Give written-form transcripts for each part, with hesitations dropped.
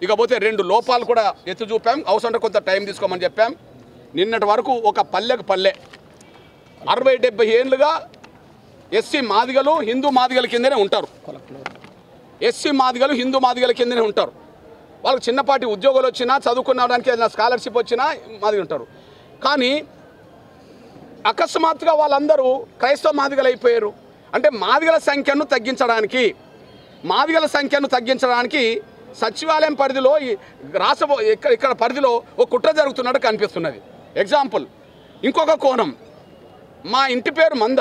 ఇకపోతే 2 లోపాలు కూడా ఎత్తి చూపాం. అవసరం కొంత టైం తీసుకోమని చెప్పాం. నిన్నటి వరకు ఒక పల్లెకు పల్లె 60-70 ఏళ్ళుగా ఎస్సీ మాదిగలు హిందూ మాదిగల కిందనే ఉంటారు. ఎస్సీ మాదిగలు హిందూ మాదిగల కిందనే ఉంటారు. వాళ్ళకి చిన్నపాటి ఉద్యోగాలు వచ్చినా చదువుకునడానికి ఏదైనా స్కాలర్షిప్ వచ్చినా మాదిగలు ఉంటారు. కానీ అకస్మాత్తుగా వాళ్ళందరూ క్రైస్తవ మాదిగలు అయిపోయారు. అంటే మాదిగల సంఖ్యను తగ్గించడానికి సచివాలయం పరిధిలో ఇక్కడ పరిధిలో ఒక కుట్ర జరుగుతున్నట్టు కనిపిస్తున్నది. ఎగ్జాంపుల్, ఇంకొక కోణం, మా ఇంటి పేరు మంద.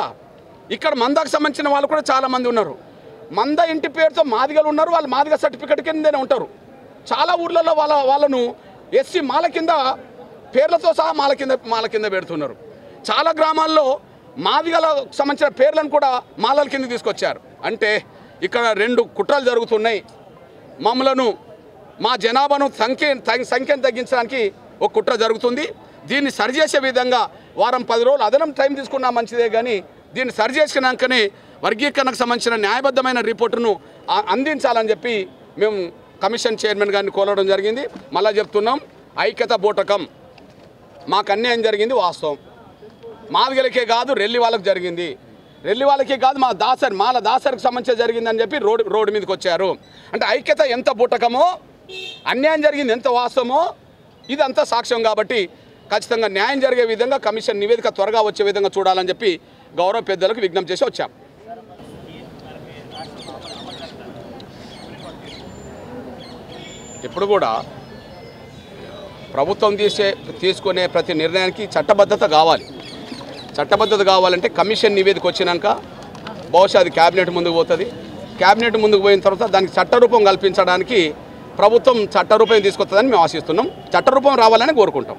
ఇక్కడ మందకు సంబంధించిన వాళ్ళు కూడా చాలామంది ఉన్నారు. మంద ఇంటి పేరుతో మాదిగలు ఉన్నారు. వాళ్ళు మాదిగ సర్టిఫికెట్ కిందనే ఉంటారు. చాలా ఊర్లలో వాళ్ళను ఎస్సీ మాల కింద పేర్లతో సహా మాల కింద పెడుతున్నారు. చాలా గ్రామాల్లో మాదిగలకు సంబంధించిన పేర్లను కూడా మాలల కింద తీసుకొచ్చారు. అంటే ఇక్కడ 2 కుట్రలు జరుగుతున్నాయి. మా జనాభాను సంఖ్యను తగ్గించడానికి ఒక కుట్ర జరుగుతుంది. దీన్ని సరిచేసే విధంగా వారం 10 రోజులు అదనం టైం తీసుకున్నా మంచిదే, కానీ దీన్ని సరిచేసినాకనే వర్గీకరణకు సంబంధించిన న్యాయబద్ధమైన రిపోర్టును అందించాలని చెప్పి మేము కమిషన్ చైర్మన్ గారిని కోరడం జరిగింది. మళ్ళీ చెప్తున్నాం, ఐక్యత బూటకం. మాకు అన్యాయం జరిగింది వాస్తవం. మాదిగలకే కాదు, రెల్లి వాళ్ళకి జరిగింది. రెల్లి వాళ్ళకే కాదు, మాల దాసరికి సంబంధించి జరిగిందని చెప్పి రోడ్డు మీదకి వచ్చారు. అంటే ఐక్యత ఎంత బూటకమో, అన్యాయం జరిగింది ఎంత వాస్తవమో ఇదంతా సాక్ష్యం. కాబట్టి ఖచ్చితంగా న్యాయం జరిగే విధంగా కమిషన్ నివేదిక త్వరగా వచ్చే విధంగా చూడాలని చెప్పి గౌరవ పెద్దలకు విజ్ఞప్తి చేసి వచ్చాం. ఇప్పుడు కూడా ప్రభుత్వం తీసుకునే ప్రతి నిర్ణయానికి చట్టబద్ధత కావాలి. చట్టబద్ధత కావాలంటే కమిషన్ నివేదిక వచ్చినాక బహుశా అది క్యాబినెట్ ముందుకు పోతుంది. క్యాబినెట్ ముందుకు పోయిన తర్వాత దానికి చట్టరూపం కల్పించడానికి ప్రభుత్వం చట్టరూపం తీసుకొస్తుందని మేము ఆశిస్తున్నాం. చట్టరూపం రావాలని కోరుకుంటాం.